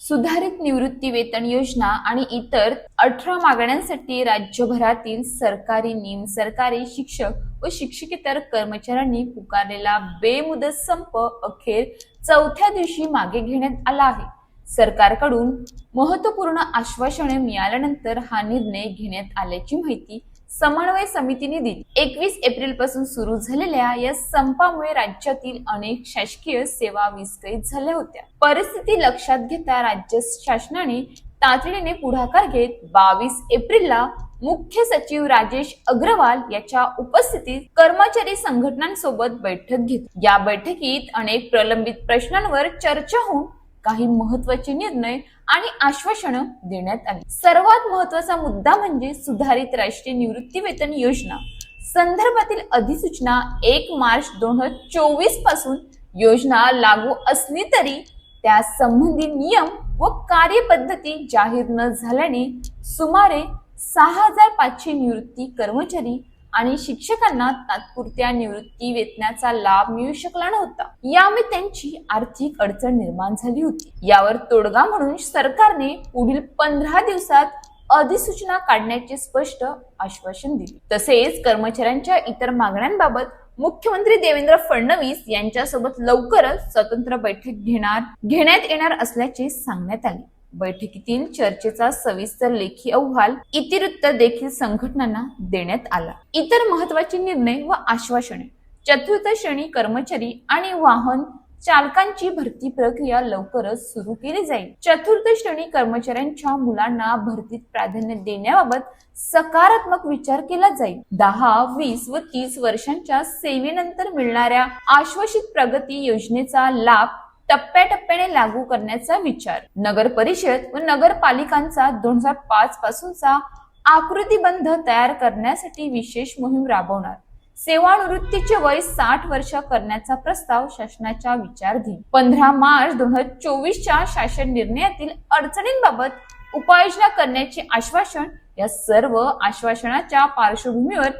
सुधारित निवृत्ती वेतन योजना आणि इतर 18 मागण्यांसाठी राज्यभरातील सरकारी, निमसरकारी शिक्षक व शिक्षकेतर कर्मचाऱ्यांनी पुकारलेला बेमुदत संप अखेर चौथ्या दिवशी मागे घेण्यात आला आहे। सरकारकडून महत्त्वपूर्ण आश्वासने मिळाल्यानंतर हा निर्णय घेण्यात आल्याची माहिती समन्वय समितीने दिली। 21 एप्रिल पासून सुरू झालेल्या या संपामुळे राज्यातील अनेक शासकीय सेवा विस्कळीत झाल्या होत्या। परिस्थिती लक्षात घेता राज्य शासनाने तातडीने पुढाकार घेत 22 एप्रिलला मुख्य सचिव राजेश अग्रवाल याच्या उपस्थितीत कर्मचारी संघटनांसोबत बैठक घेतली। या बैठकीत अनेक प्रलंबित प्रश्नांवर चर्चा होऊन काही महत्त्वाचे निर्णय आणि आश्वासनं देण्यात आली। सर्वात महत्त्वाचा मुद्दा म्हणजे सुधारित राष्ट्रीय निवृत्ती वेतन योजना संदर्भातील अधिसूचना 1 मार्च 2024 पासून योजना लागू असली तरी त्या संबंधी नियम व कार्यपद्धती जाहीर न झाल्याने सुमारे 6500 निवृत्ती कर्मचारी आणि शिक्षकांना तात्पुरत्या निवृत्ती वेतनाचा लाभ मिळू शकला नव्हता। यामुळे त्यांची आर्थिक अडचण निर्माण झाली होती। यावर तोडगा म्हणून सरकारने पुढील 15 दिवसात अधिसूचना काढण्याचे स्पष्ट आश्वासन दिले। तसेच कर्मचाऱ्यांच्या इतर मागण्यांबाबत मुख्यमंत्री देवेंद्र फडणवीस यांच्यासोबत लवकरच स्वतंत्र बैठक घेण्यात येणार असल्याचे सांगण्यात आले। बैठकीतील चर्चेचा सविस्तर लेखी अहवाल इतिवृत्त देखील संघटनांना देण्यात आला। इतर महत्त्वाचे निर्णय व आश्वासने चतुर्थ श्रेणी कर्मचारी आणि वाहन चालकांची भरती प्रक्रिया लवकरच सुरू केली जाईल। चतुर्थ श्रेणी कर्मचाऱ्यांच्या मुलांना भरतीत प्राधान्य देण्याबाबत सकारात्मक विचार केला जाईल। 10, 20 व 30 वर्षांच्या सेवेनंतर मिळणाऱ्या आश्वासित प्रगती योजनेचा लाभ टप्प्याटप्प्याने लागू करण्याचा विचार। नगर परिषद व नगरपालिकांचा 2005 पासूनचा आकृतीबंध तयार करण्यासाठी विशेष मोहीम राबवणार। सेवानिवृत्तीचे वय 60 वर्ष करण्याचा प्रस्ताव शासनाच्या विचाराधीन। 15 मार्च 2024 च्या शासन निर्णयातील अडचणींबाबत उपाययोजना करण्याचे आश्वासन। या सर्व आश्वासनाच्या पार्श्वभूमीवर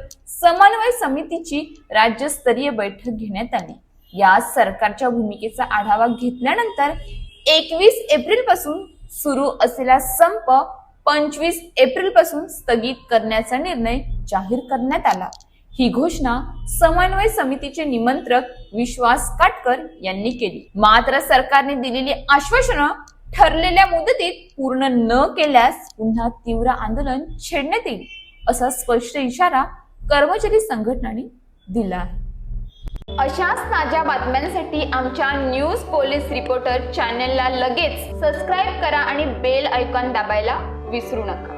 समन्वय समितीची राज्यस्तरीय बैठक घेण्यात आली। या सरकारच्या भूमिकेचा आढावा घेतल्यानंतर 21 एप्रिल पासून सुरू असलेला संप 25 एप्रिल पासून स्थगित करण्याचा निर्णय जाहीर करण्यात आला। ही घोषणा समन्वय समितीचे निमंत्रक विश्वास काटकर यांनी केली। मात्र सरकारने दिलेली आश्वासनं ठरलेल्या मुदतीत पूर्ण न केल्यास पुन्हा तीव्र आंदोलन छेडण्यात येईल असा स्पष्ट इशारा कर्मचारी संघटनांनी दिला आहे। अशाच ताज्या बातम्यांसाठी आमच्या न्यूज पोलीस रिपोर्टर चॅनलला लगेच सबस्क्राईब करा आणि बेल आयकॉन दाबायला विसरू नका।